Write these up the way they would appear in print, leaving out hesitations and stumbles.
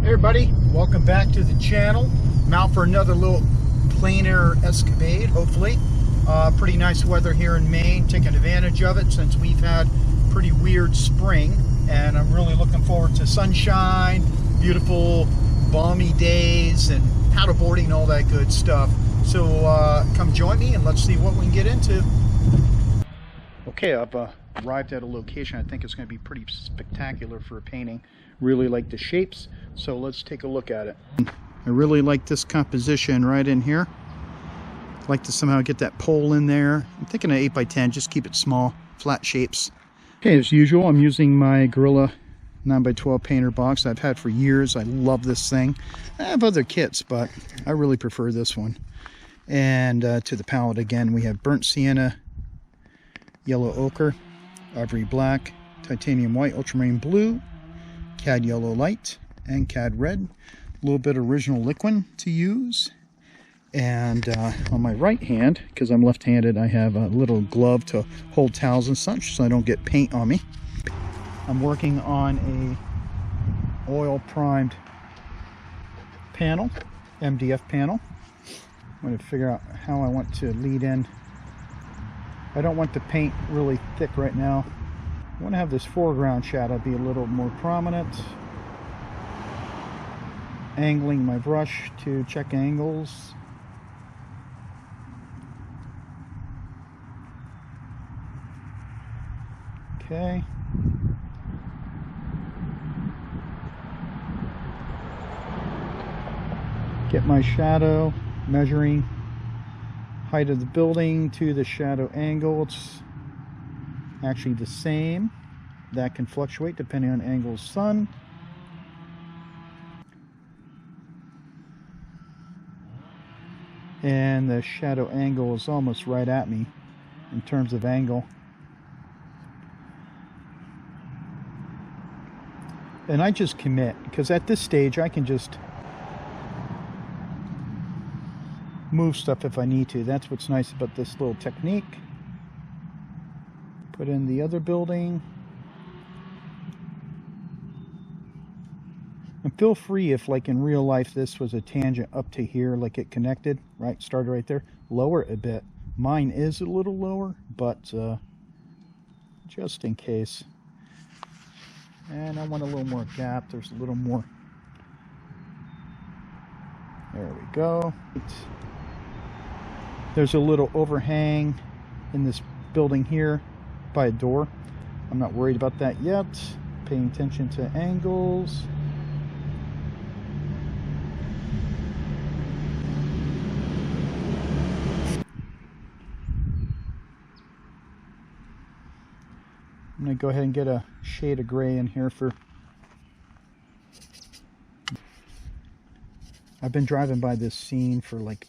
Hey everybody, welcome back to the channel. I'm out for another little plein air escapade, hopefully. Pretty nice weather here in Maine, taking advantage of it since we've had pretty weird spring, and I'm really looking forward to sunshine, beautiful balmy days, and paddleboarding and all that good stuff. So come join me and let's see what we can get into. Okay, I've arrived at a location I think it's going to be pretty spectacular for a painting. Really like the shapes, so let's take a look at it. I really like this composition right in here. I'd like to somehow get that pole in there. I'm thinking of 8x10, just keep it small, flat shapes. Okay, as usual, I'm using my Gorilla 9x12 painter box I've had for years. I love this thing. I have other kits, but I really prefer this one. And to the palette again, we have burnt sienna, yellow ochre, ivory black, titanium white, ultramarine blue, Cad Yellow Light, and Cad Red. A little bit of original liquid to use. And on my right hand, because I'm left-handed, I have a little glove to hold towels and such so I don't get paint on me. I'm working on a oil primed panel, MDF panel. I'm going to figure out how I want to lead in. I don't want the paint really thick right now. I want to have this foreground shadow be a little more prominent. Angling my brush to check angles. Okay. Get my shadow, measuring height of the building to the shadow angle. It's actually the same. That can fluctuate depending on angle of sun. And the shadow angle is almost right at me in terms of angle. And I just commit, because at this stage I can just move stuff if I need to. That's what's nice about this little technique. Put in the other building. And feel free if, like in real life, this was a tangent up to here, like it connected, right? Started right there. Lower it a bit. Mine is a little lower, but just in case. And I want a little more gap. There's a little more. There we go. There's a little overhang in this building here by a door. I'm not worried about that yet. Paying attention to angles. I'm going to go ahead and get a shade of gray in here for... I've been driving by this scene for like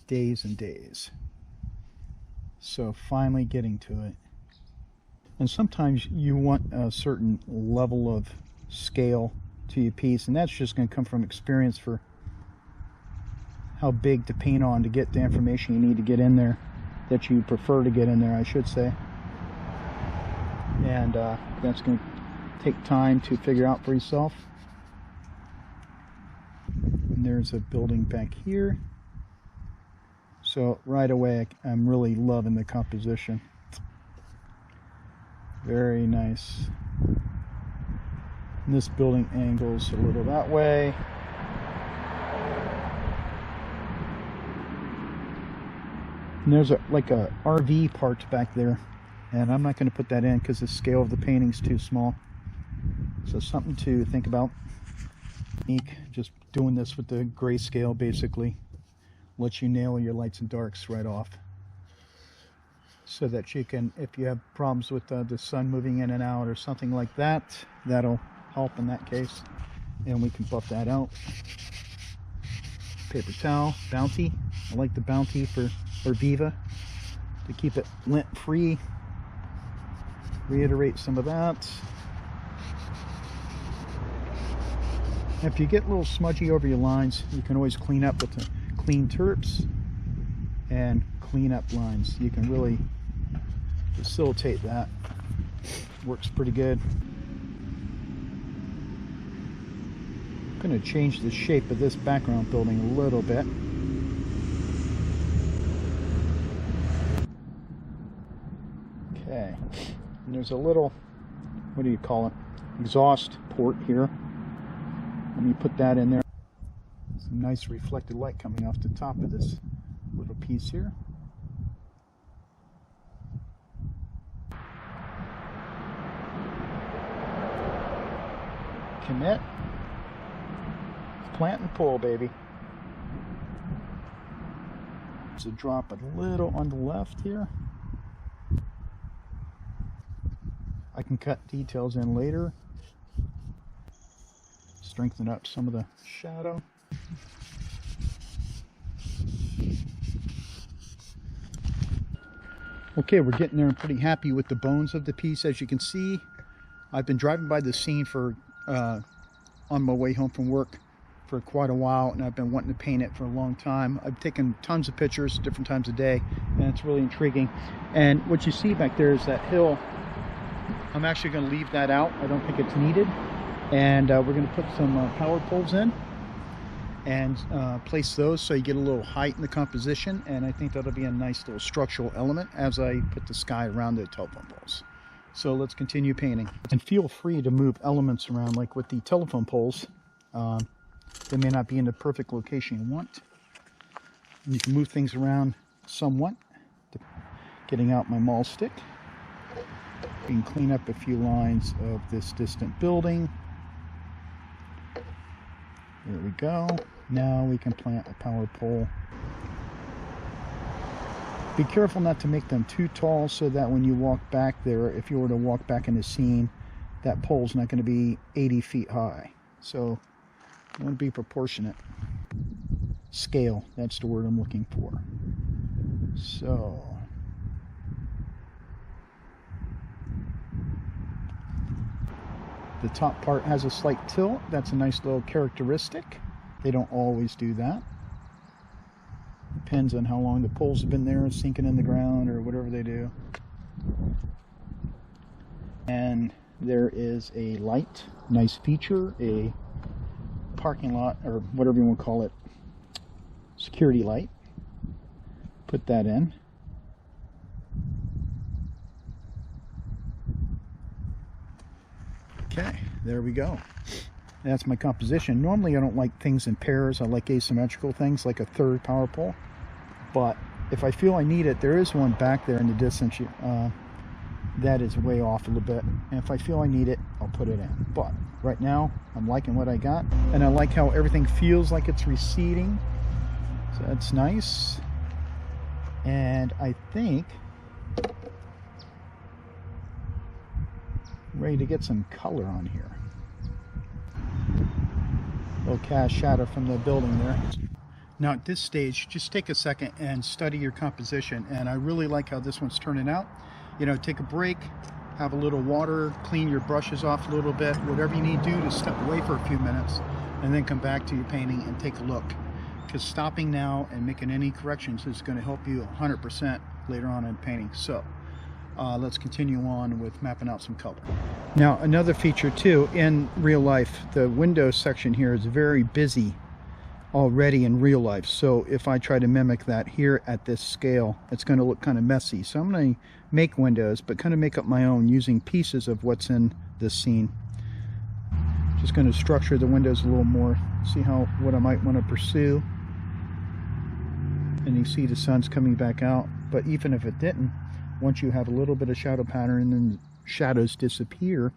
days and days. So finally getting to it. And sometimes you want a certain level of scale to your piece, and that's just going to come from experience for how big to paint on to get the information you need to get in there, that you prefer to get in there, I should say. And that's going to take time to figure out for yourself. And there's a building back here. So right away I'm really loving the composition. Very nice. And this building angles a little that way. And there's like a RV parked back there. And I'm not going to put that in because the scale of the painting's too small. So something to think about. Just doing this with the grayscale basically lets you nail your lights and darks right off. So that you can, if you have problems with the sun moving in and out or something like that, that'll help in that case. And we can buff that out. Paper towel, Bounty. I like the Bounty or Viva to keep it lint free. Reiterate some of that. If you get a little smudgy over your lines, you can always clean up with the clean terps and clean up lines. You can really facilitate that. Works pretty good. going to change the shape of this background building a little bit. Okay, and there's a little, what do you call it, exhaust port here. Let me put that in there. Some nice reflected light coming off the top of this little piece here. Commit. Plant and pull, baby. So drop it a little on the left here. I can cut details in later. Strengthen up some of the shadow. Okay, we're getting there. I'm pretty happy with the bones of the piece. As you can see, I've been driving by the scene for on my way home from work for quite a while, and I've been wanting to paint it for a long time. I've taken tons of pictures different times a day, and it's really intriguing. And what you see back there is that hill. I'm actually going to leave that out. I don't think it's needed. And we're going to put some power poles in and place those so you get a little height in the composition, and I think that'll be a nice little structural element as I put the sky around the telephone poles. So let's continue painting. And feel free to move elements around, like with the telephone poles. They may not be in the perfect location you want. You can move things around somewhat. Getting out my maul stick. You can clean up a few lines of this distant building. There we go. Now we can plant a power pole. Be careful not to make them too tall so that when you walk back there, if you were to walk back in the scene, that pole's not going to be 80 feet high. So you want to be proportionate. Scale, that's the word I'm looking for. So the top part has a slight tilt. That's a nice little characteristic. They don't always do that. Depends on how long the poles have been there, sinking in the ground or whatever they do. And there is a light, nice feature, a parking lot, or whatever you want to call it, security light. Put that in. Okay, there we go. That's my composition. Normally I don't like things in pairs. I like asymmetrical things, like a third power pole. But if I feel I need it, there is one back there in the distance that is way off a little bit. And if I feel I need it, I'll put it in. But right now, I'm liking what I got. And I like how everything feels like it's receding. So that's nice. And I think I'm ready to get some color on here. Little cast shadow from the building there. Now at this stage, just take a second and study your composition. And I really like how this one's turning out. You know, take a break, have a little water, clean your brushes off a little bit, whatever you need to do to step away for a few minutes, and then come back to your painting and take a look. Because stopping now and making any corrections is going to help you 100% later on in painting. So let's continue on with mapping out some color. Now another feature too, in real life, the window section here is very busy already in real life. So if I try to mimic that here at this scale, it's going to look kind of messy. So I'm going to make windows, but kind of make up my own using pieces of what's in this scene. Just going to structure the windows a little more, see what I might want to pursue. And you see the sun's coming back out, but even if it didn't, once you have a little bit of shadow pattern and then shadows disappear,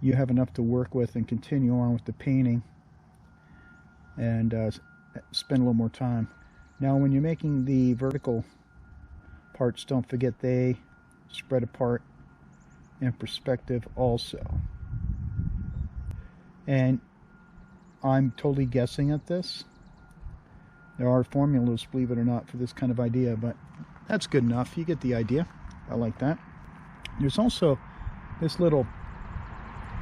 you have enough to work with and continue on with the painting and spend a little more time. Now when you're making the vertical parts, don't forget they spread apart in perspective also. And I'm totally guessing at this. There are formulas, believe it or not, for this kind of idea, but that's good enough. You get the idea. I like that. There's also this little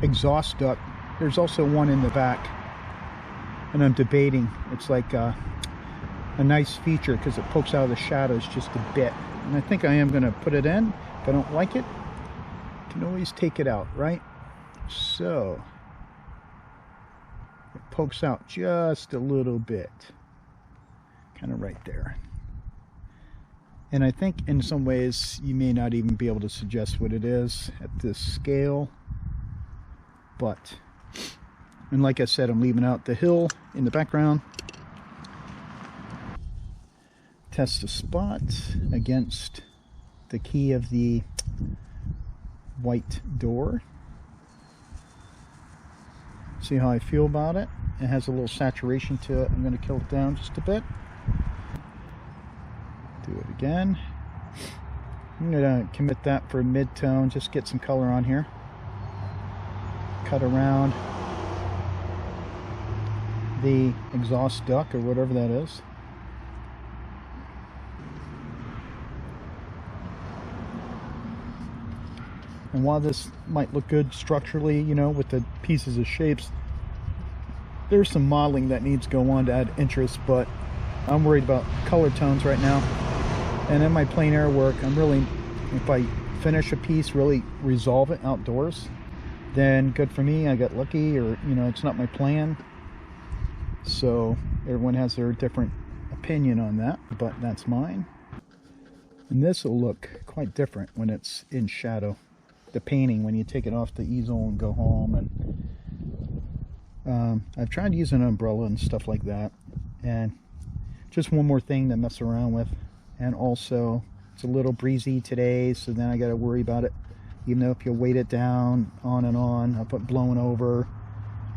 exhaust duct. There's also one in the back, and I'm debating. It's like a nice feature because it pokes out of the shadows just a bit. And I think I am going to put it in. If I don't like it, you can always take it out, right? So It pokes out just a little bit, kind of right there. And I think in some ways you may not even be able to suggest what it is at this scale. But, and like I said, I'm leaving out the hill in the background. Test the spot against the key of the white door. See how I feel about it. It has a little saturation to it. I'm going to kill it down just a bit. Do it again. I'm going to commit that for a mid-tone, just get some color on here. Cut around the exhaust duct or whatever that is. And while this might look good structurally, you know, with the pieces of shapes, there's some modeling that needs to go on to add interest, but I'm worried about color tones right now. And in my plein air work, I'm really, if I finish a piece, really resolve it outdoors, then good for me. I got lucky, or, you know, it's not my plan. So everyone has their different opinion on that, but that's mine. And this will look quite different when it's in shadow. The painting, when you take it off the easel and go home. And I've tried using an umbrella and stuff like that. And just one more thing to mess around with. And also, it's a little breezy today, so then I got to worry about it. Even though if you weight it down, on and on, I'll put blowing over.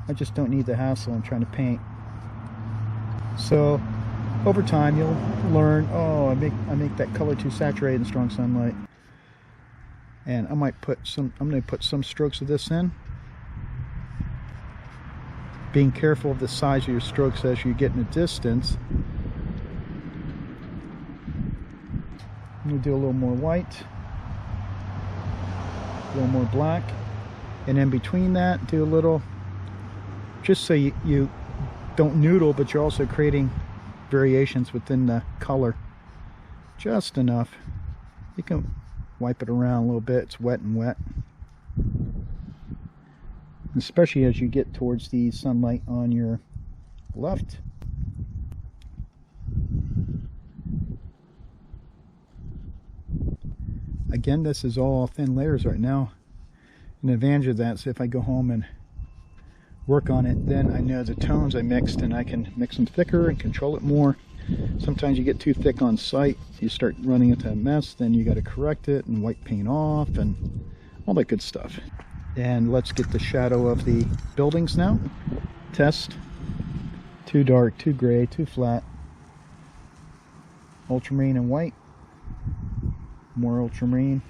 I just don't need the hassle in trying to paint. So, over time, you'll learn, oh, I make that color too saturated in strong sunlight. And I might put some, I'm going to put some strokes of this in. Being careful of the size of your strokes as you get in a distance. I'm going to do a little more white, a little more black, and in between that do a little, just so you don't noodle, but you're also creating variations within the color. Just enough. You can wipe it around a little bit. It's wet and wet. Especially as you get towards the sunlight on your left. Again, this is all thin layers right now. An advantage of that is if I go home and work on it, then I know the tones I mixed and I can mix them thicker and control it more. Sometimes you get too thick on site, you start running into a mess, then you got to correct it and wipe paint off and all that good stuff. And let's get the shadow of the buildings now. Test. Too dark, too gray, too flat. Ultramarine and white. More ultramarine.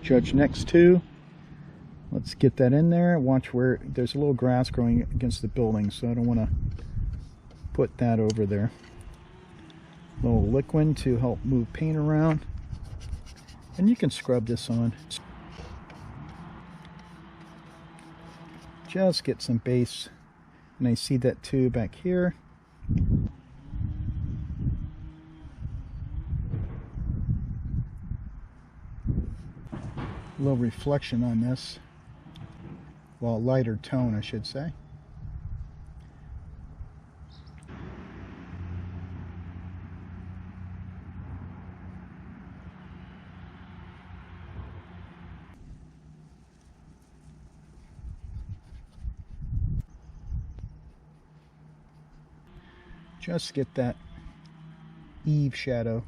Judge next to. Let's get that in there. Watch where there's a little grass growing against the building, so I don't want to put that over there. A little liquid to help move paint around. And you can scrub this on. Just get some base. And I see that too back here. A little reflection on this. Well, lighter tone, I should say. Just get that Eve shadow.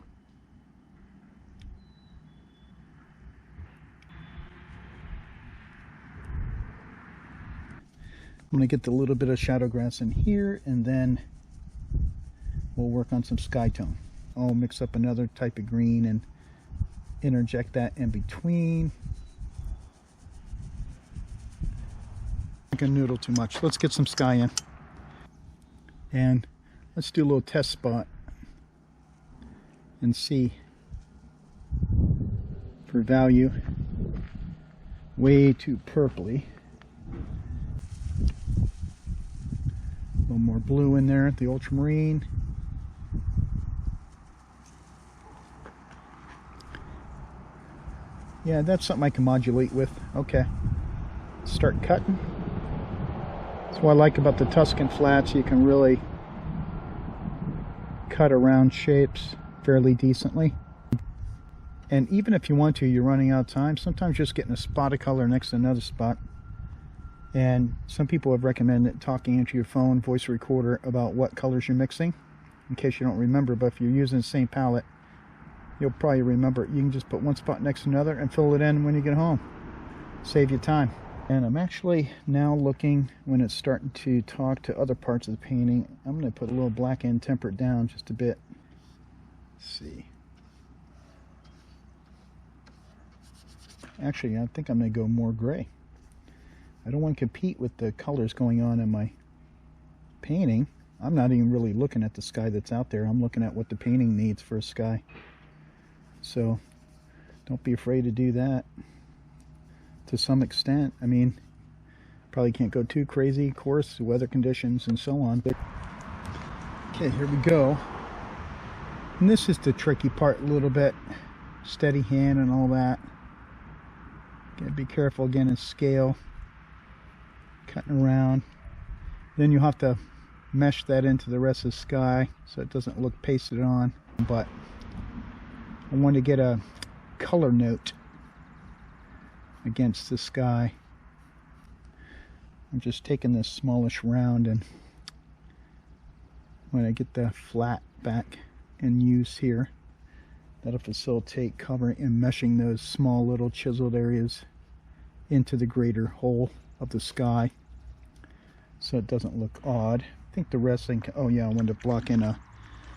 I'm going to get the little bit of shadow grass in here, and then we'll work on some sky tone. I'll mix up another type of green and interject that in between. I can noodle too much. Let's get some sky in. And let's do a little test spot and see for value. Way too purpley. A little more blue in there, the ultramarine. Yeah, that's something I can modulate with. Okay. Start cutting. That's what I like about the Tuscan flats. You can really cut around shapes fairly decently. And even if you want to, you're running out of time, sometimes just getting a spot of color next to another spot. And some people have recommended talking into your phone voice recorder about what colors you're mixing, in case you don't remember. But if you're using the same palette, you'll probably remember it. You can just put one spot next to another and fill it in when you get home. Save you time. And I'm actually now looking, when it's starting to talk to other parts of the painting, I'm going to put a little black and temper it down just a bit. Let's see. Actually, I think I'm going to go more gray. I don't want to compete with the colors going on in my painting. I'm not even really looking at the sky that's out there. I'm looking at what the painting needs for a sky. So don't be afraid to do that to some extent. I mean, probably can't go too crazy, of course, weather conditions and so on. Okay, here we go. And this is the tricky part a little bit. Steady hand and all that. Gotta be careful again in scale. Cutting around. Then you'll have to mesh that into the rest of the sky so it doesn't look pasted on. But I want to get a color note against the sky. I'm just taking this smallish round, and when I get the flat back in use here, that'll facilitate covering and meshing those small little chiseled areas into the greater whole of the sky so it doesn't look odd. I think the rest thing, oh yeah, I wanted to block in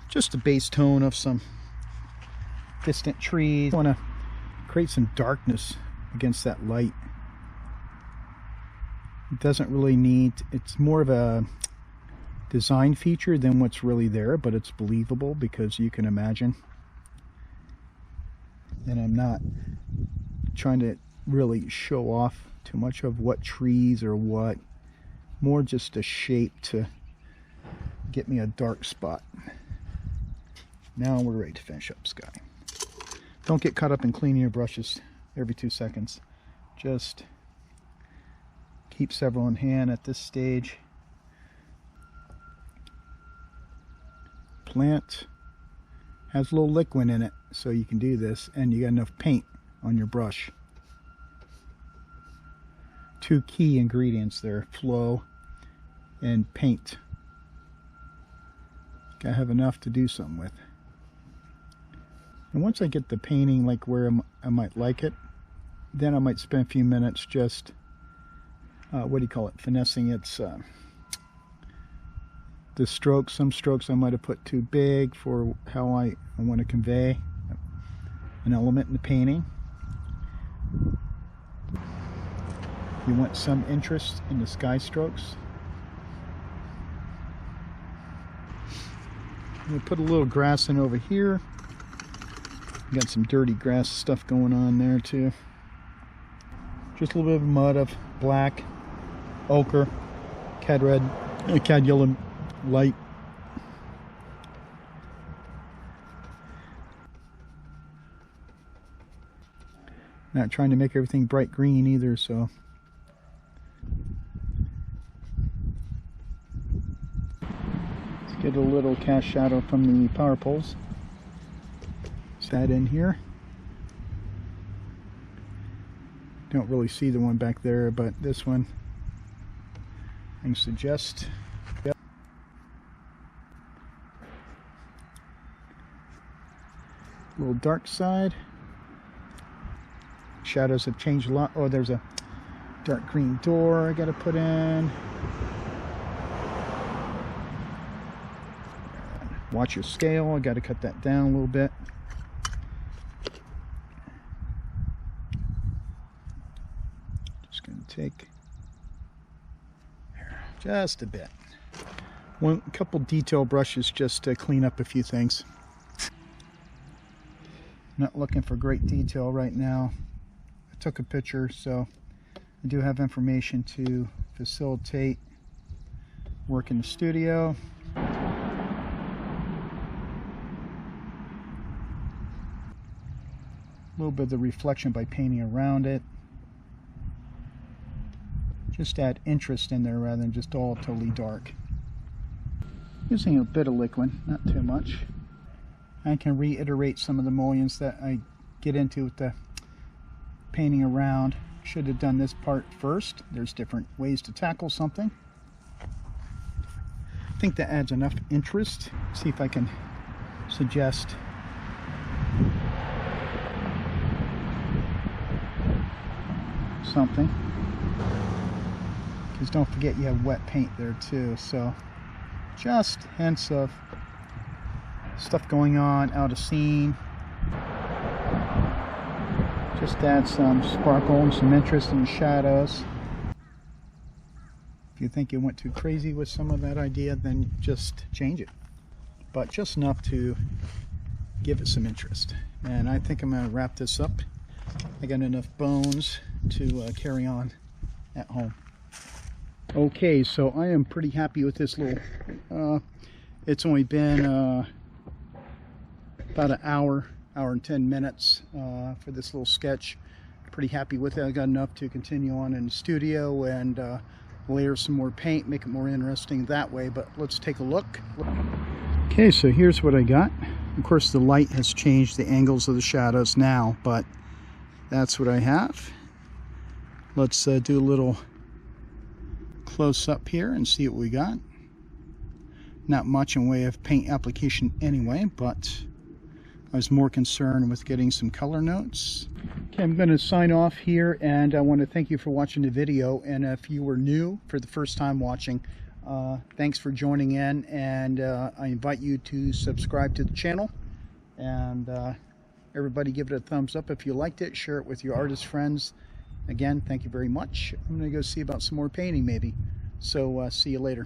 just a base tone of some distant trees. I want to create some darkness against that light. It doesn't really need, it's more of a design feature than what's really there, but it's believable because you can imagine. And I'm not trying to really show off too much of what trees or what, more just a shape to get me a dark spot. Now we're ready to finish up sky. Don't get caught up in cleaning your brushes every 2 seconds. Just keep several in hand at this stage. Plant has a little liquid in it, so you can do this, and you got enough paint on your brush. Two key ingredients there, flow and paint. Gotta have enough to do something with. And once I get the painting like where I might like it, then I might spend a few minutes just finessing its the strokes. Some strokes I might have put too big for how I want to convey an element in the painting. You want some interest in the sky strokes. I'm going to put a little grass in over here. Got some dirty grass stuff going on there too. Just a little bit of mud of black, ochre, cad red, cad yellow light. Not trying to make everything bright green either, so let's get a little cast shadow from the power poles. That in here. Don't really see the one back there, but this one I can suggest. Yep. A little dark side. Shadows have changed a lot. Oh, there's a dark green door I gotta put in. Watch your scale. I gotta cut that down a little bit. Take just a bit. A couple detail brushes just to clean up a few things. Not looking for great detail right now. I took a picture, so I do have information to facilitate work in the studio. A little bit of the reflection by painting around it. Just add interest in there rather than just all totally dark. Using a bit of liquid, not too much. I can reiterate some of the mullions that I get into with the painting around. Should have done this part first. There's different ways to tackle something. I think that adds enough interest. See if I can suggest something. Because don't forget you have wet paint there too, so just hints of stuff going on out of scene. Just add some sparkle and some interest in the shadows. If you think you went too crazy with some of that idea, then just change it. But just enough to give it some interest. And I think I'm going to wrap this up. I got enough bones to carry on at home. Okay, so I am pretty happy with this little, it's only been about an hour and 10 minutes for this little sketch. Pretty happy with it. I got enough to continue on in the studio and layer some more paint, make it more interesting that way, but let's take a look. Okay, so here's what I got. Of course the light has changed the angles of the shadows now, but that's what I have. Let's do a little close up here and see what we got. Not much in way of paint application anyway, but I was more concerned with getting some color notes. Okay, I'm going to sign off here, and I want to thank you for watching the video. And if you were new for the first time watching, thanks for joining in, and I invite you to subscribe to the channel. And everybody give it a thumbs up if you liked it. Share it with your artist friends. Again, thank you very much. I'm going to go see about some more painting maybe. So see you later.